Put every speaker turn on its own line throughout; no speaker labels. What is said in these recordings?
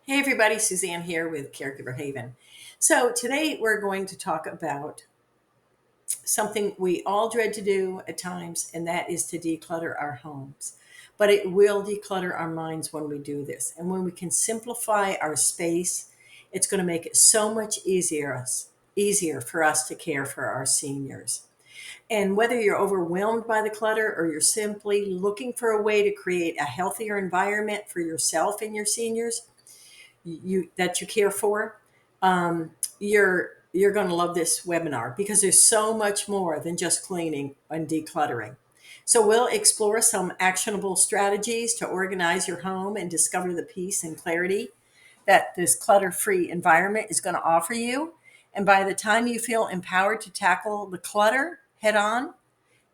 Hey everybody, Suzanne here with Caregiver Haven. So today we're going to talk about something we all dread to do at times, and that is to declutter our homes. But it will declutter our minds when we do this. And when we can simplify our space, it's going to make it so much easier for us to care for our seniors. And whether you're overwhelmed by the clutter or you're simply looking for a way to create a healthier environment for yourself and your seniors, that you care for, you're going to love this webinar because there's so much more than just cleaning and decluttering. So we'll explore some actionable strategies to organize your home and discover the peace and clarity that this clutter-free environment is going to offer you. And by the time you feel empowered to tackle the clutter head on,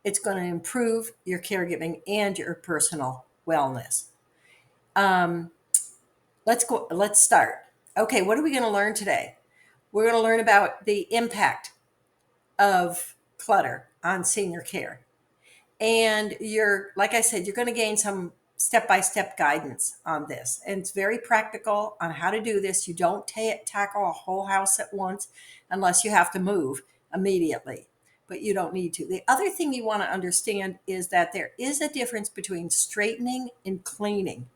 it's going to improve your caregiving and your personal wellness. Um, let's start. Okay, what are we going to learn today? We're going to learn about the impact of clutter on senior care. And like I said, you're going to gain some step-by-step guidance on this. And it's very practical on how to do this. You don't tackle a whole house at once unless you have to move immediately, but you don't need to. The other thing you want to understand is that there is a difference between straightening and cleaning.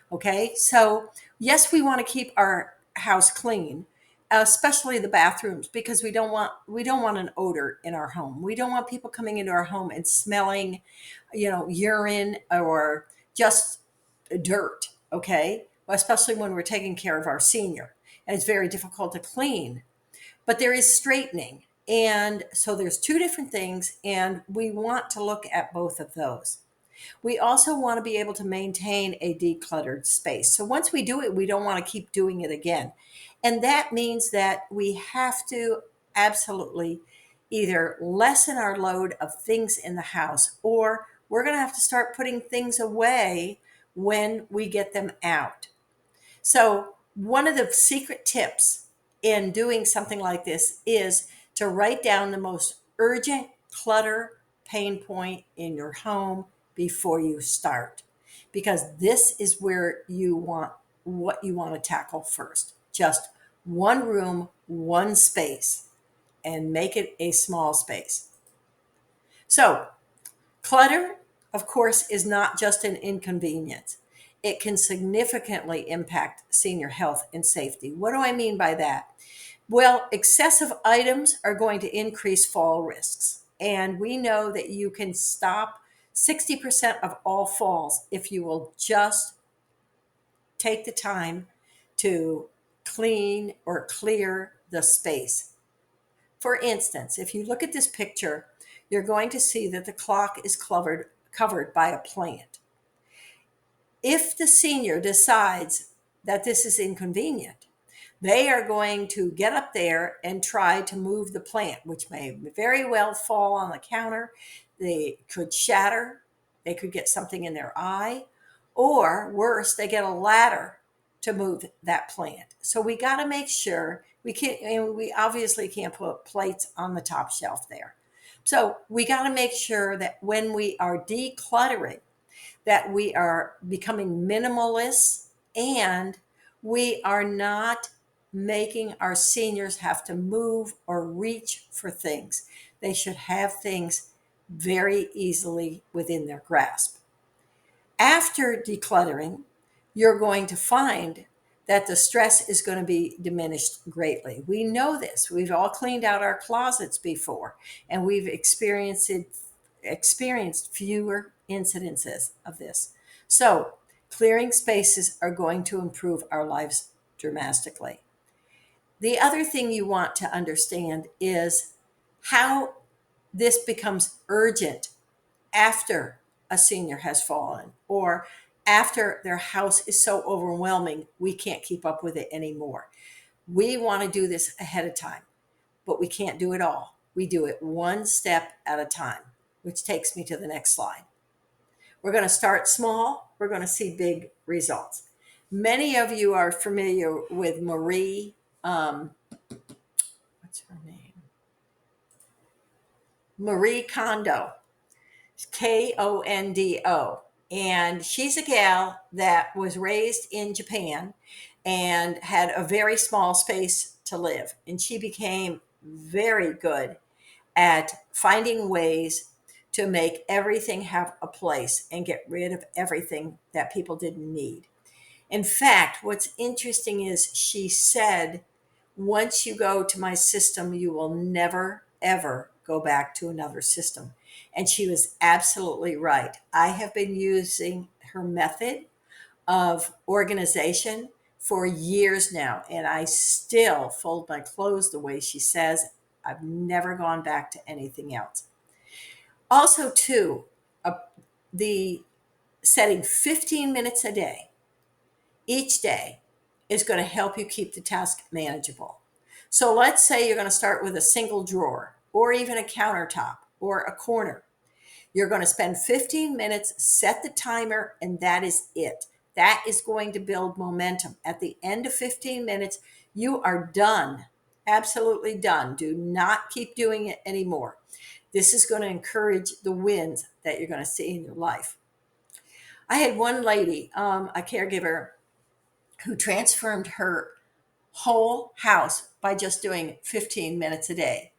Okay, so yes, we want to keep our house clean, especially the bathrooms, because we don't want an odor in our home. We don't want people coming into our home and smelling, urine or just dirt. Okay, well, especially when we're taking care of our senior, and it's very difficult to clean. But there is straightening, and so there's two different things, and we want to look at both of those. We also want to be able to maintain a decluttered space. So once we do it, we don't want to keep doing it again. And that means that we have to absolutely either lessen our load of things in the house, or we're going to have to start putting things away when we get them out. So one of the secret tips in doing something like this is to write down the most urgent clutter pain point in your home before you start, because this is where you want what you want to tackle first. Just one room, one space, and make it a small space. So clutter, of course, is not just an inconvenience. It can significantly impact senior health and safety. What do I mean by that? Well, excessive items are going to increase fall risks. And we know that you can stop 60% of all falls if you will just take the time to clean or clear the space. For instance, if you look at this picture, you're going to see that the clock is covered by a plant. If the senior decides that this is inconvenient, they are going to get up there and try to move the plant, which may very well fall on the counter. They could shatter, they could get something in their eye, or worse, they get a ladder to move that plant. So we got to make sure we obviously can't put plates on the top shelf there. So we got to make sure that when we are decluttering, that we are becoming minimalists, and we are not making our seniors have to move or reach for things. They should have things very easily within their grasp. After decluttering, you're going to find that the stress is going to be diminished greatly. We know this. We've all cleaned out our closets before, and we've experienced fewer incidences of this. So, clearing spaces are going to improve our lives dramatically. The other thing you want to understand is how this becomes urgent after a senior has fallen, or after their house is so overwhelming we can't keep up with it anymore. We want to do this ahead of time, but we can't do it all. We do it one step at a time, which takes me to the next slide. We're going to start small. We're going to see big results. Many of you are familiar with what's her name? Marie Kondo, Kondo. And she's a gal that was raised in Japan and had a very small space to live. And she became very good at finding ways to make everything have a place and get rid of everything that people didn't need. In fact, what's interesting is she said, once you go to my system, you will never, ever go back to another system. And she was absolutely right. I have been using her method of organization for years now, and I still fold my clothes the way she says. I've never gone back to anything else. Also, too, uh, the setting 15 minutes a day each day is going to help you keep the task manageable. So let's say you're going to start with a single drawer or even a countertop or a corner. You're going to spend 15 minutes, set the timer, and that is it. That is going to build momentum. At the end of 15 minutes, you are done. Absolutely done. Do not keep doing it anymore. This is going to encourage the wins that you're going to see in your life. I had one lady, a caregiver, who transformed her whole house by just doing 15 minutes a day.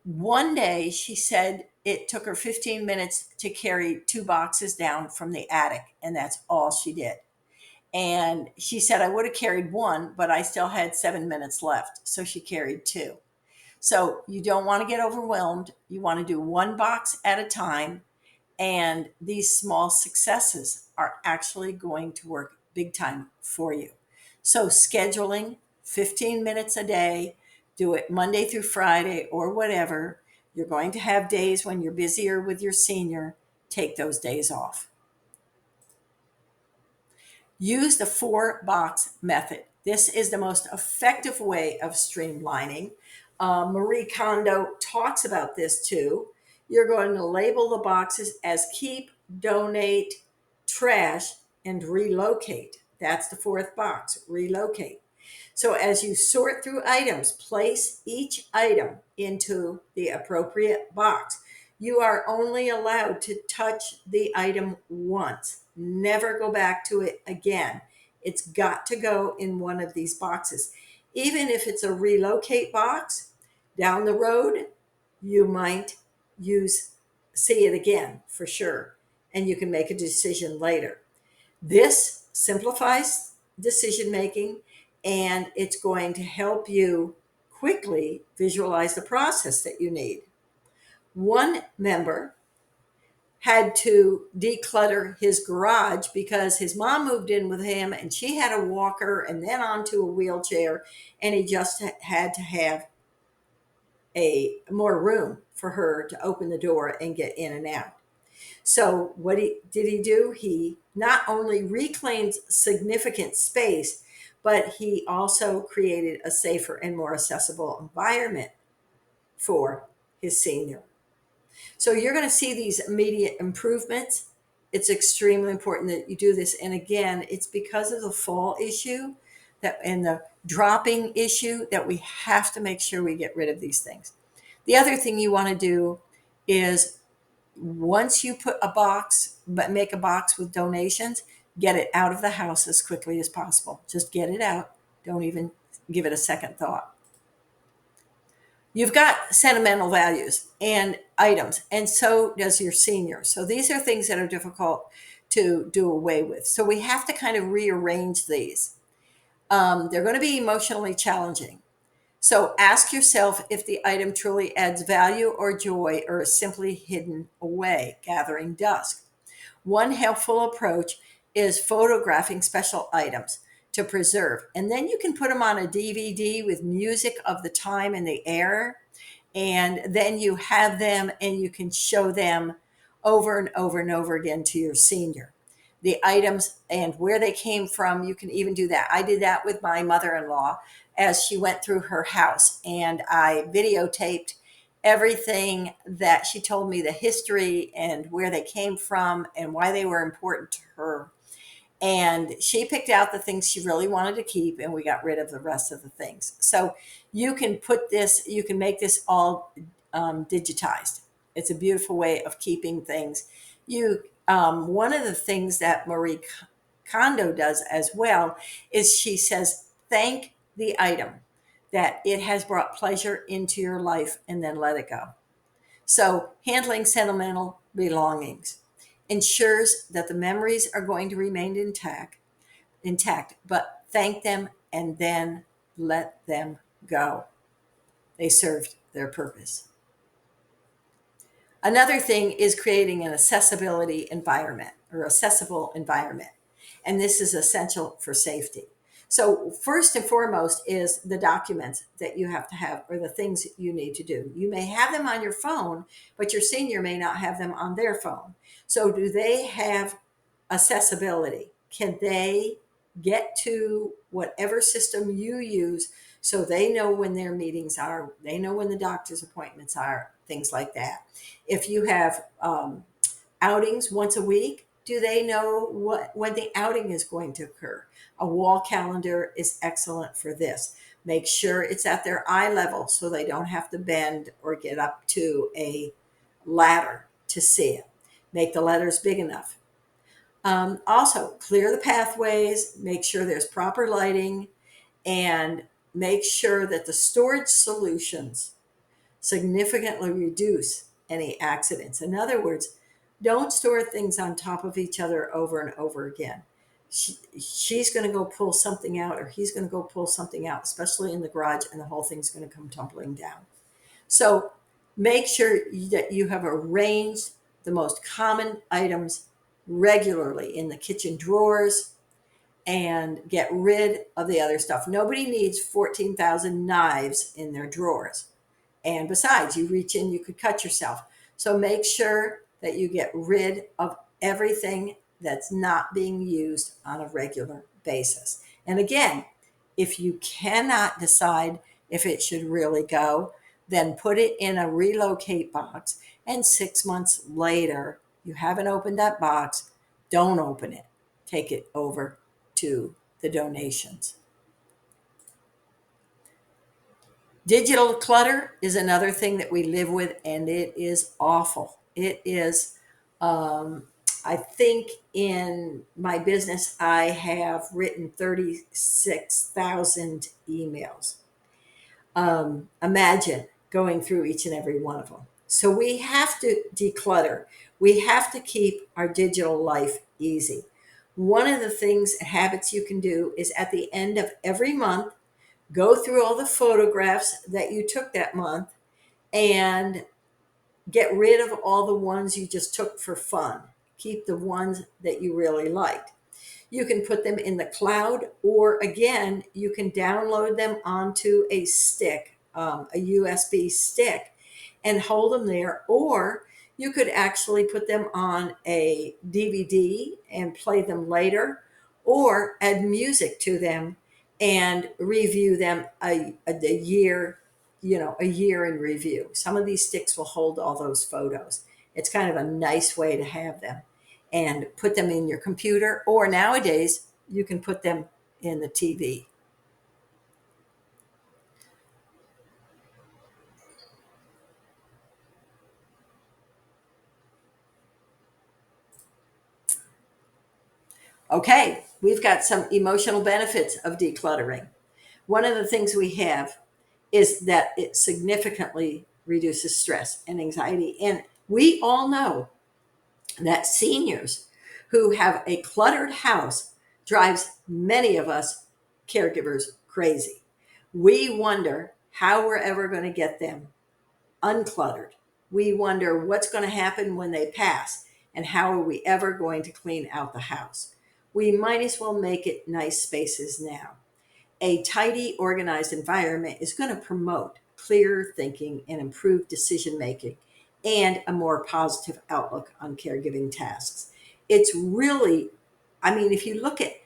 One day, she said it took her 15 minutes to carry two boxes down from the attic, and that's all she did. And she said, I would have carried one, but I still had 7 minutes left. So she carried two. So you don't want to get overwhelmed. You want to do one box at a time. And these small successes are actually going to work big time for you. So, scheduling 15 minutes a day, do it Monday through Friday or whatever. You're going to have days when you're busier with your senior. Take those days off. Use the 4 box method. This is the most effective way of streamlining. Marie Kondo talks about this too. You're going to label the boxes as keep, donate, trash, and relocate. That's the 4th box, relocate. So as you sort through items, place each item into the appropriate box. You are only allowed to touch the item once. Never go back to it again. It's got to go in one of these boxes. Even if it's a relocate box, down the road, you might use see it again for sure, and you can make a decision later. This simplifies decision making, and it's going to help you quickly visualize the process that you need. One member had to declutter his garage because his mom moved in with him and she had a walker and then onto a wheelchair, and he just had to have a more room for her to open the door and get in and out. So what did he do? He not only reclaimed significant space, but he also created a safer and more accessible environment for his senior. So you're going to see these immediate improvements. It's extremely important that you do this. And again, it's because of the fall issue that and the dropping issue that we have to make sure we get rid of these things. The other thing you want to do is once you put a box, but make a box with donations, get it out of the house as quickly as possible. Just get it out. Don't even give it a second thought. You've got sentimental values and items, and so does your senior. So these are things that are difficult to do away with. So we have to kind of rearrange these. They're going to be emotionally challenging. So ask yourself if the item truly adds value or joy or is simply hidden away, gathering dust. One helpful approach is photographing special items to preserve. And then you can put them on a DVD with music of the time and the era. And then you have them and you can show them over and over and over again to your senior. The items and where they came from, you can even do that. I did that with my mother in law as she went through her house, and I videotaped everything that she told me, the history and where they came from and why they were important to her. And she picked out the things she really wanted to keep, and we got rid of the rest of the things. So you can you can make this all digitized. It's a beautiful way of keeping things. You One of the things that Marie Kondo does as well is she says, thank the item that it has brought pleasure into your life and then let it go. So, handling sentimental belongings ensures that the memories are going to remain intact, but thank them and then let them go. They served their purpose. Another thing is creating an accessibility environment or accessible environment. And this is essential for safety. So, first and foremost is the documents that you have to have or the things you need to do. You may have them on your phone, but your senior may not have them on their phone. So, do they have accessibility? Can they get to whatever system you use so they know when their meetings are, they know when the doctor's appointments are, things like that? If you have outings once a week, do they know what when the outing is going to occur? A wall calendar is excellent for this. Make sure it's at their eye level so they don't have to bend or get up to a ladder to see it. Make the letters big enough. Also, clear the pathways, make sure there's proper lighting, and make sure that the storage solutions significantly reduce any accidents. In other words, don't store things on top of each other over and over again. She's going to go pull something out, or he's going to go pull something out, especially in the garage, and the whole thing's going to come tumbling down. So make sure that you have arranged the most common items regularly in the kitchen drawers and get rid of the other stuff. Nobody needs 14,000 knives in their drawers. And besides, you reach in, you could cut yourself. So make sure that you get rid of everything that's not being used on a regular basis. And again, if you cannot decide if it should really go, then put it in a relocate box. And 6 months later, you haven't opened that box, don't open it. Take it over to the donations. Digital clutter is another thing that we live with, and it is awful. It is, I think in my business, I have written 36,000 emails. Imagine going through each and every one of them. So we have to declutter. We have to keep our digital life easy. One of the things, habits you can do is at the end of every month, go through all the photographs that you took that month and get rid of all the ones you just took for fun. Keep the ones that you really liked. You can put them in the cloud, or again, you can download them onto a stick, a USB stick, and hold them there. Or you could actually put them on a DVD and play them later, or add music to them and review them a year, a year in review. Some of these sticks will hold all those photos. It's kind of a nice way to have them and put them in your computer, or nowadays you can put them in the TV. Okay, we've got some emotional benefits of decluttering. One of the things we have is that it significantly reduces stress and anxiety. And we all know that seniors who have a cluttered house drives many of us caregivers crazy. We wonder how we're ever going to get them uncluttered. We wonder what's going to happen when they pass and how are we ever going to clean out the house. We might as well make it nice spaces now. A tidy, organized environment is going to promote clear thinking and improved decision making and a more positive outlook on caregiving tasks. It's really, I mean, if you look at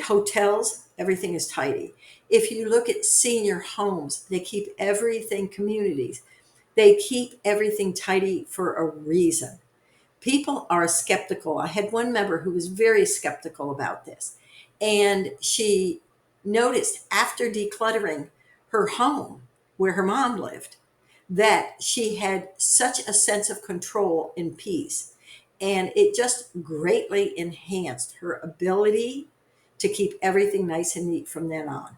hotels, everything is tidy. If you look at senior homes, they keep everything communities. They keep everything tidy for a reason. People are skeptical. I had one member who was very skeptical about this. And she noticed after decluttering her home where her mom lived that she had such a sense of control and peace. And it just greatly enhanced her ability to keep everything nice and neat from then on.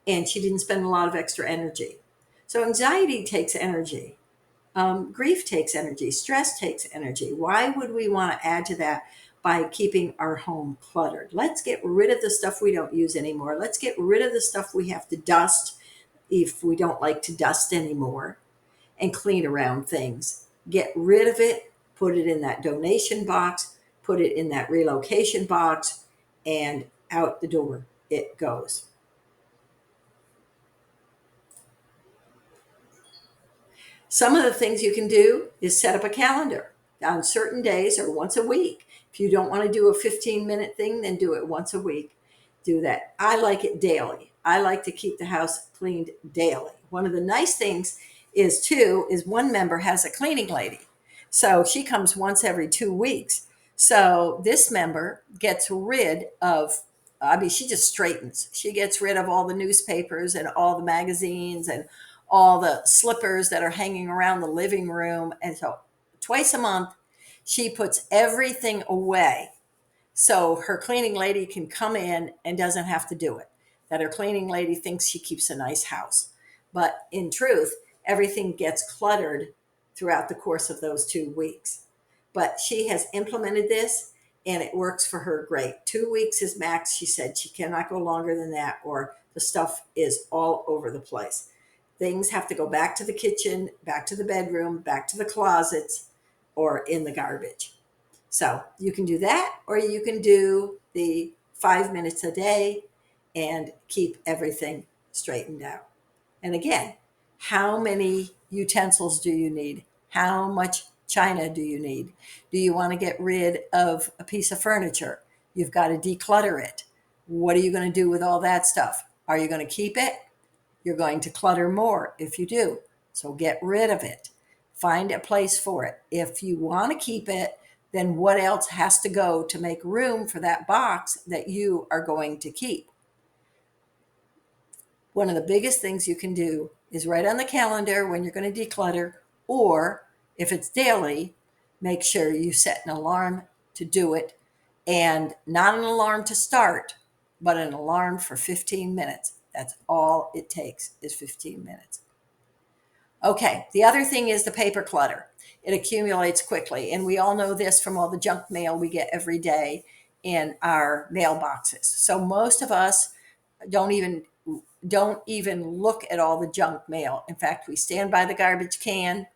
And she didn't spend a lot of extra energy. So anxiety takes energy. Grief takes energy. Stress takes energy. Why would we want to add to that by keeping our home cluttered? Let's get rid of the stuff we don't use anymore. Let's get rid of the stuff we have to dust if we don't like to dust anymore, and clean around things. Get rid of it, put it in that donation box, put it in that relocation box, and out the door it goes. Some of the things you can do is set up a calendar on certain days or once a week. If you don't want to do a 15-minute thing, then do it once a week. Do that. I like it daily. I like to keep the house cleaned daily. One of the nice things is one member has a cleaning lady. So she comes once every 2 weeks. So this member gets rid of, I mean, she just straightens. She gets rid of all the newspapers and all the magazines and all the slippers that are hanging around the living room. And so twice a month, she puts everything away so her cleaning lady can come in and doesn't have to do it. That her cleaning lady thinks she keeps a nice house. But in truth, everything gets cluttered throughout the course of those 2 weeks. But she has implemented this and it works for her great. 2 weeks is max. She said she cannot go longer than that, or the stuff is all over the place. Things have to go back to the kitchen, back to the bedroom, back to the closets, or in the garbage. So you can do that, or you can do the 5 minutes a day and keep everything straightened out. And again, how many utensils do you need? How much china do you need? Do you want to get rid of a piece of furniture? You've got to declutter it. What are you going to do with all that stuff? Are you going to keep it? You're going to clutter more if you do. So get rid of it. Find a place for it. If you want to keep it, then what else has to go to make room for that box that you are going to keep? One of the biggest things you can do is write on the calendar when you're going to declutter, or if it's daily, make sure you set an alarm to do it, and not an alarm to start, but an alarm for 15 minutes. That's all it takes is 15 minutes. Okay, the other thing is the paper clutter. It accumulates quickly, and we all know this from all the junk mail we get every day in our mailboxes. So most of us don't even don't even look at all the junk mail. In fact, we stand by the garbage can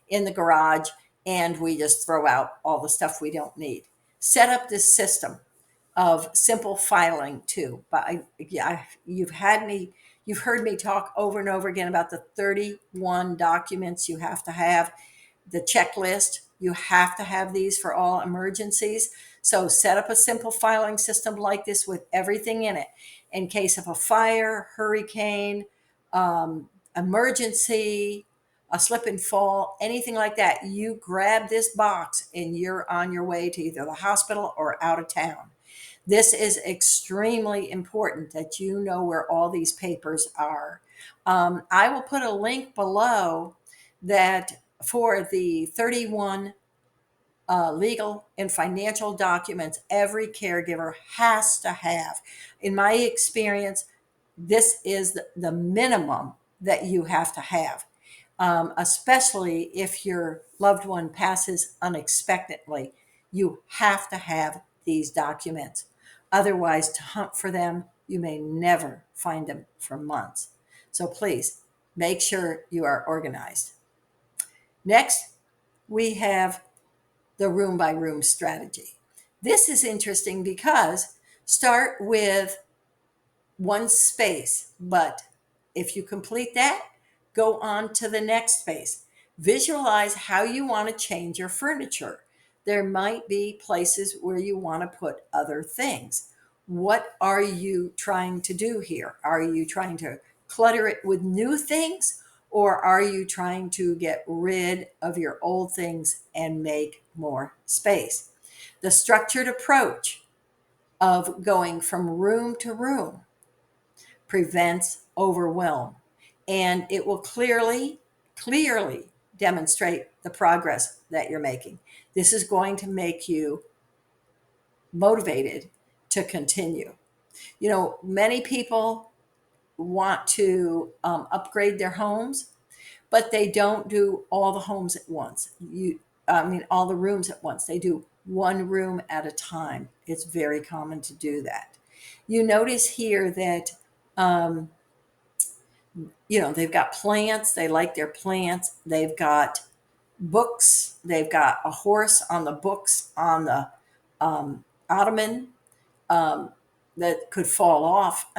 in the garage and we just throw out all the stuff we don't need. Set up this system of simple filing too. But you've heard me talk over and over again about the 31 documents you have to have, the checklist. You have to have these for all emergencies. So set up a simple filing system like this with everything in it. In case of a fire, hurricane, emergency, a slip and fall, anything like that, you grab this box and you're on your way to either the hospital or out of town. This is extremely important that you know where all these papers are. I will put a link below that for the 31 legal and financial documents every caregiver has to have. In my experience, this is the minimum that you have to have, especially if your loved one passes unexpectedly. You have to have these documents. Otherwise, to hunt for them, you may never find them for months. So please make sure you are organized. Next, we have the room by room strategy. This is interesting because start with one space, but if you complete that, go on to the next space. Visualize how you want to change your furniture. There might be places where you want to put other things. What are you trying to do here? Are you trying to clutter it with new things, or are you trying to get rid of your old things and make more space? The structured approach of going from room to room prevents overwhelm, and it will clearly demonstrate the progress that you're making. This is going to make you motivated to continue. Many people want to upgrade their homes, but they don't do all the homes at once. All the rooms at once. They do one room at a time. It's very common to do that. You notice here that, um, they've got plants. They like their plants. They've got books. They've got a horse on the books on the ottoman, um, that could fall off.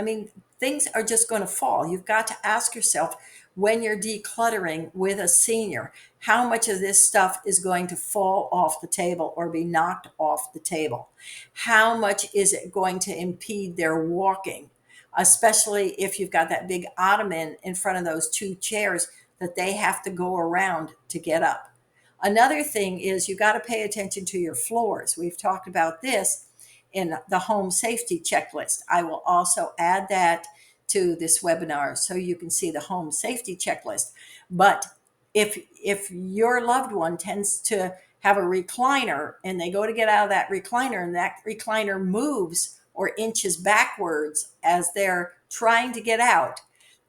Things are just going to fall. You've got to ask yourself, when you're decluttering with a senior, how much of this stuff is going to fall off the table or be knocked off the table? How much is it going to impede their walking? Especially if you've got that big ottoman in front of those two chairs that they have to go around to get up. Another thing is you got to pay attention to your floors. We've talked about this in the home safety checklist. I will also add that to this webinar so you can see the home safety checklist. But if your loved one tends to have a recliner and they go to get out of that recliner and that recliner moves or inches backwards as they're trying to get out,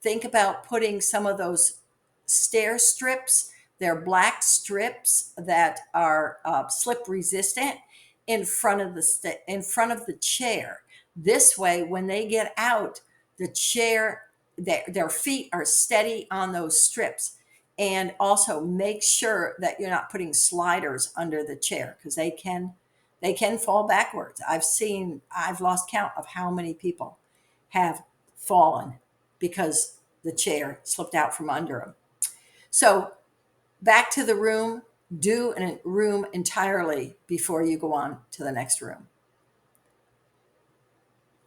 think about putting some of those stair strips. They're black strips that are slip resistant in front of the chair. This way, when they get out, the chair, their feet are steady on those strips. And also make sure that you're not putting sliders under the chair, because they can fall backwards. I've lost count of how many people have fallen because the chair slipped out from under them. So back to the room, do a room entirely before you go on to the next room.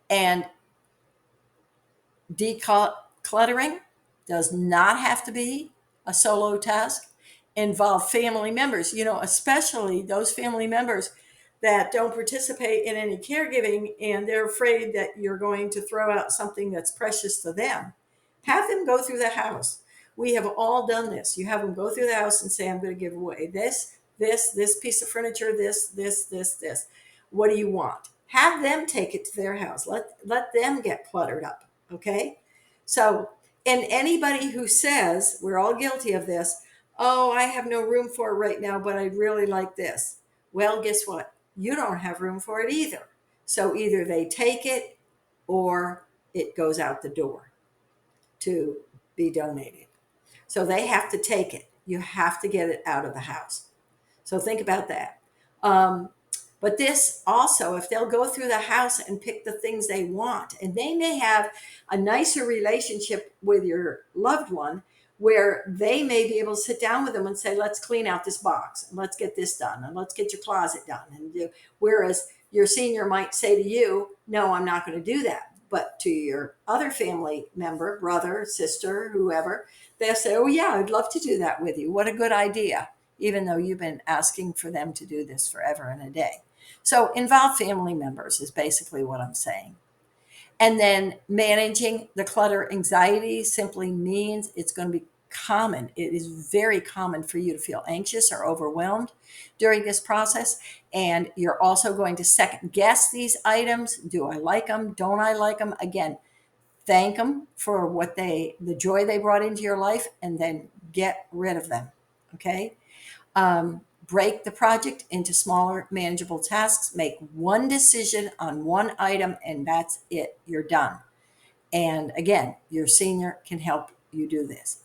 And decluttering does not have to be a solo task. Involve family members, especially those family members that don't participate in any caregiving and they're afraid that you're going to throw out something that's precious to them. Have them go through the house. We have all done this. You have them go through the house and say, I'm going to give away this piece of furniture, this. What do you want? Have them take it to their house. Let them get cluttered up. Okay. So, and anybody who says, we're all guilty of this, oh, I have no room for it right now, but I'd really like this. Well, guess what? You don't have room for it either. So either they take it or it goes out the door to be donated. So they have to take it. You have to get it out of the house. So think about that. But this also, if they'll go through the house and pick the things they want, and they may have a nicer relationship with your loved one where they may be able to sit down with them and say, let's clean out this box and let's get this done and let's get your closet done. Whereas your senior might say to you, no, I'm not going to do that. But to your other family member, brother, sister, whoever, they'll say, oh yeah, I'd love to do that with you. What a good idea. Even though you've been asking for them to do this forever and a day. So involve family members is basically what I'm saying. And then managing the clutter anxiety simply means it's going to be common. It is very common for you to feel anxious or overwhelmed during this process. And you're also going to second guess these items. Do I like them? Don't I like them? Again, thank them for the joy they brought into your life, and then get rid of them. Okay. Break the project into smaller, manageable tasks. Make one decision on one item, and that's it. You're done. And again, your senior can help you do this.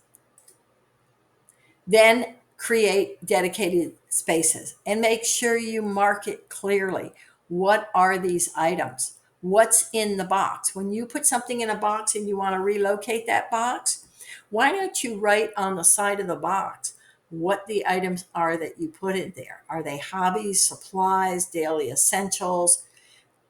Then create dedicated spaces and make sure you mark it clearly. What are these items? What's in the box? When you put something in a box and you want to relocate that box, why don't you write on the side of the box what the items are that you put in there? Are they hobbies, supplies, daily essentials?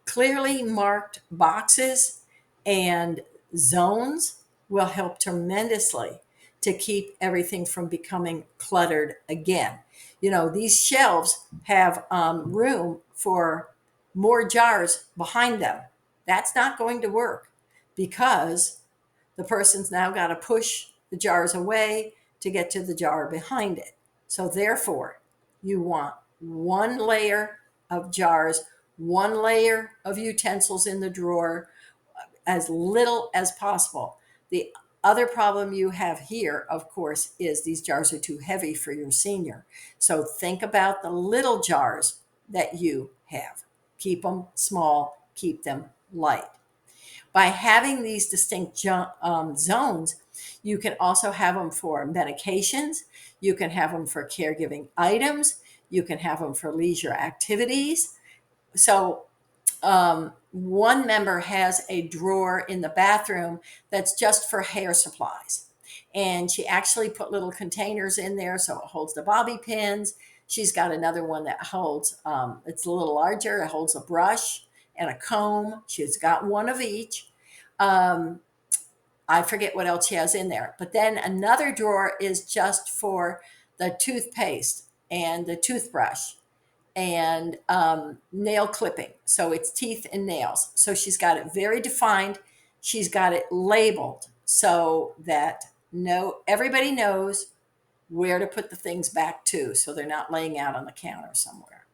Clearly marked boxes and zones will help tremendously to keep everything from becoming cluttered again. These shelves have room for more jars behind them. That's not going to work because the person's now got to push the jars away to get to the jar behind it. So therefore, you want one layer of jars, one layer of utensils in the drawer, as little as possible. The other problem you have here, of course, is these jars are too heavy for your senior. So think about the little jars that you have. Keep them small, keep them light. By having these distinct zones, you can also have them for medications, you can have them for caregiving items, you can have them for leisure activities. So one member has a drawer in the bathroom that's just for hair supplies. And she actually put little containers in there so it holds the bobby pins. She's got another one that holds, it's a little larger, it holds a brush and a comb. She's got one of each. Um, I forget what else she has in there. But then another drawer is just for the toothpaste and the toothbrush and nail clipping. So it's teeth and nails. So she's got it very defined. She's got it labeled so that no everybody knows where to put the things back to, so they're not laying out on the counter somewhere.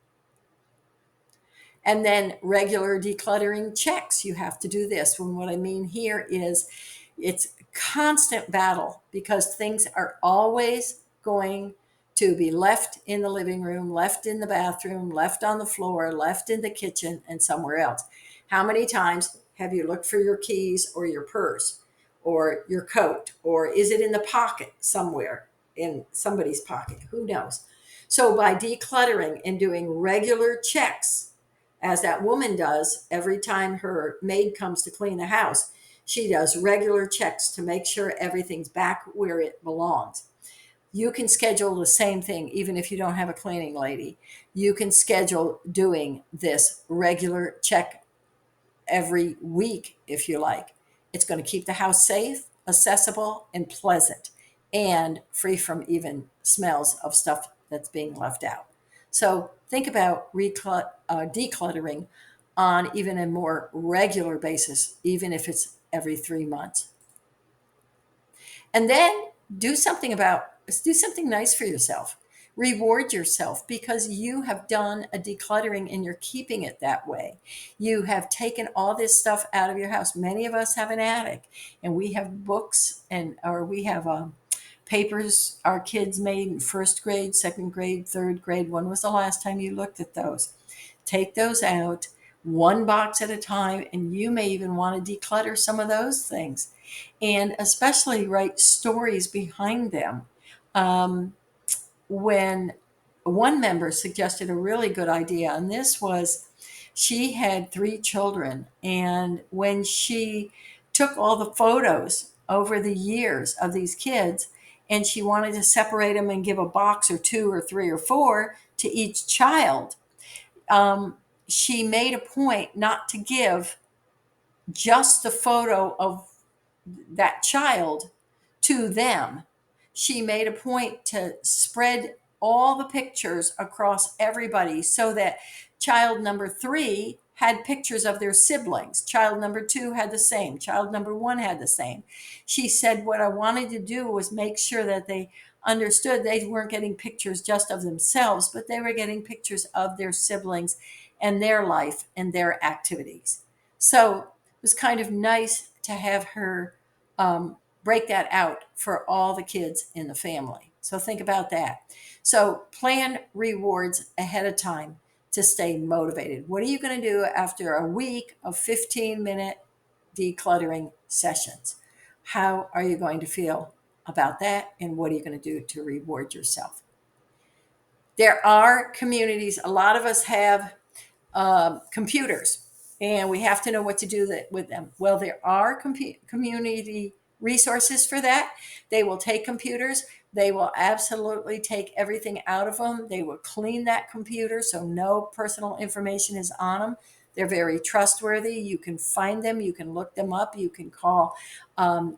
And then regular decluttering checks. You have to do this. And what I mean here is it's constant battle because things are always going to be left in the living room, left in the bathroom, left on the floor, left in the kitchen, and somewhere else. How many times have you looked for your keys or your purse or your coat? Or is it in the pocket somewhere in somebody's pocket? Who knows? So by decluttering and doing regular checks, as that woman does every time her maid comes to clean the house, she does regular checks to make sure everything's back where it belongs. You can schedule the same thing even if you don't have a cleaning lady. You can schedule doing this regular check every week if you like. It's going to keep the house safe, accessible, and pleasant, and free from even smells of stuff that's being left out. So think about decluttering on even a more regular basis, even if it's every 3 months. And then do something about do something nice for yourself. Reward yourself because you have done a decluttering and you're keeping it that way. You have taken all this stuff out of your house. Many of us have an attic and we have books and or we have papers our kids made in first grade, second grade, third grade. When was the last time you looked at those? Take those out one box at a time, and you may even want to declutter some of those things and especially write stories behind them. Um, when one member suggested a really good idea, and this was she had 3 children, and when she took all the photos over the years of these kids, and she wanted to separate them and give a box or two or three or four to each child, she made a point not to give just the photo of that child to them. She made a point to spread all the pictures across everybody so that child number 3 had pictures of their siblings. Child number 2 had the same. Child number 1 had the same. She said, what I wanted to do was make sure that they understood they weren't getting pictures just of themselves, but they were getting pictures of their siblings and their life and their activities. So it was kind of nice to have her break that out for all the kids in the family. So think about that. So plan rewards ahead of time to stay motivated. What are you going to do after a week of 15-minute decluttering sessions? How are you going to feel about that? And what are you going to do to reward yourself? There are communities, a lot of us have computers, and we have to know what to do with them. Well, there are community resources for that. They will take computers. They will absolutely take everything out of them. They will clean that computer so no personal information is on them. They're very trustworthy. You can find them. You can look them up. You can call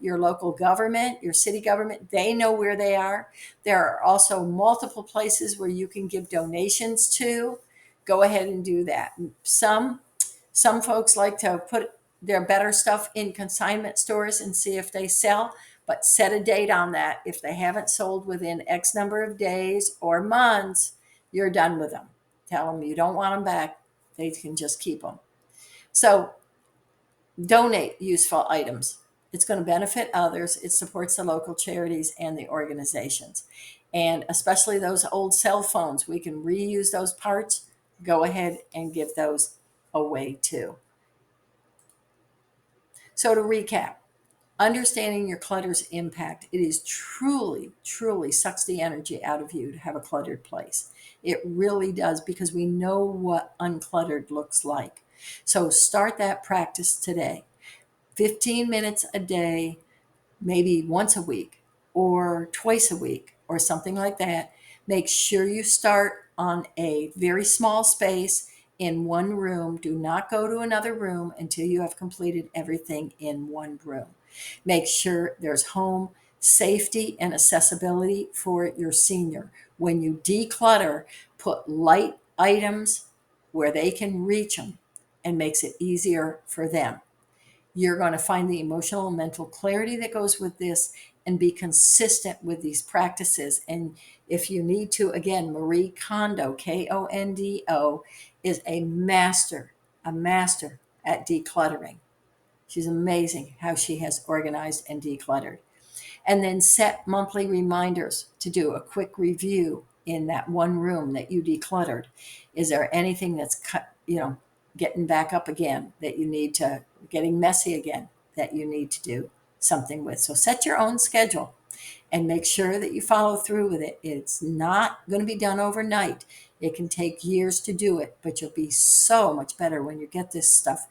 your local government, your city government. They know where they are. There are also multiple places where you can give donations to. Go ahead and do that. Some folks like to put their better stuff in consignment stores and see if they sell. but set a date on that. If they haven't sold within X number of days or months, you're done with them. Tell them you don't want them back. They can just keep them. So donate useful items. It's going to benefit others. It supports the local charities and the organizations. And especially those old cell phones, we can reuse those parts. Go ahead and give those away too. So to recap, understanding your clutter's impact, it is truly, truly sucks the energy out of you to have a cluttered place. It really does, because we know what uncluttered looks like. So start that practice today. 15 minutes a day, maybe once a week or twice a week or something like that. Make sure you start on a very small space in one room. Do not go to another room until you have completed everything in one room. Make sure there's home safety and accessibility for your senior. When you declutter, put light items where they can reach them and makes it easier for them. You're going to find the emotional and mental clarity that goes with this and be consistent with these practices. And if you need to, again, Marie Kondo, Kondo, is a master at decluttering. She's amazing how she has organized and decluttered. And then set monthly reminders to do a quick review in that one room that you decluttered. Is there anything that's getting back up again that you need to, getting messy again, that you need to do something with? So set your own schedule and make sure that you follow through with it. It's not going to be done overnight. It can take years to do it, but you'll be so much better when you get this stuff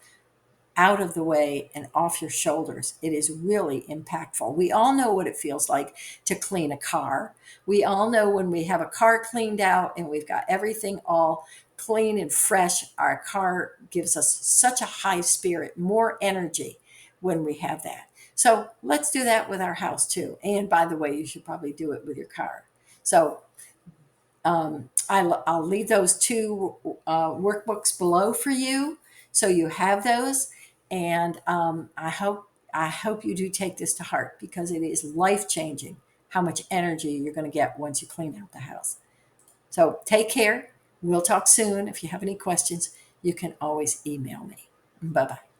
out of the way and off your shoulders. It is really impactful. We all know what it feels like to clean a car. We all know when we have a car cleaned out and we've got everything all clean and fresh, our car gives us such a high spirit, more energy when we have that. So let's do that with our house too. And by the way, you should probably do it with your car. So I'll leave those two workbooks below for you, so you have those. And I hope you do take this to heart, because it is life changing how much energy you're going to get once you clean out the house. So take care. We'll talk soon. If you have any questions, you can always email me. Bye bye.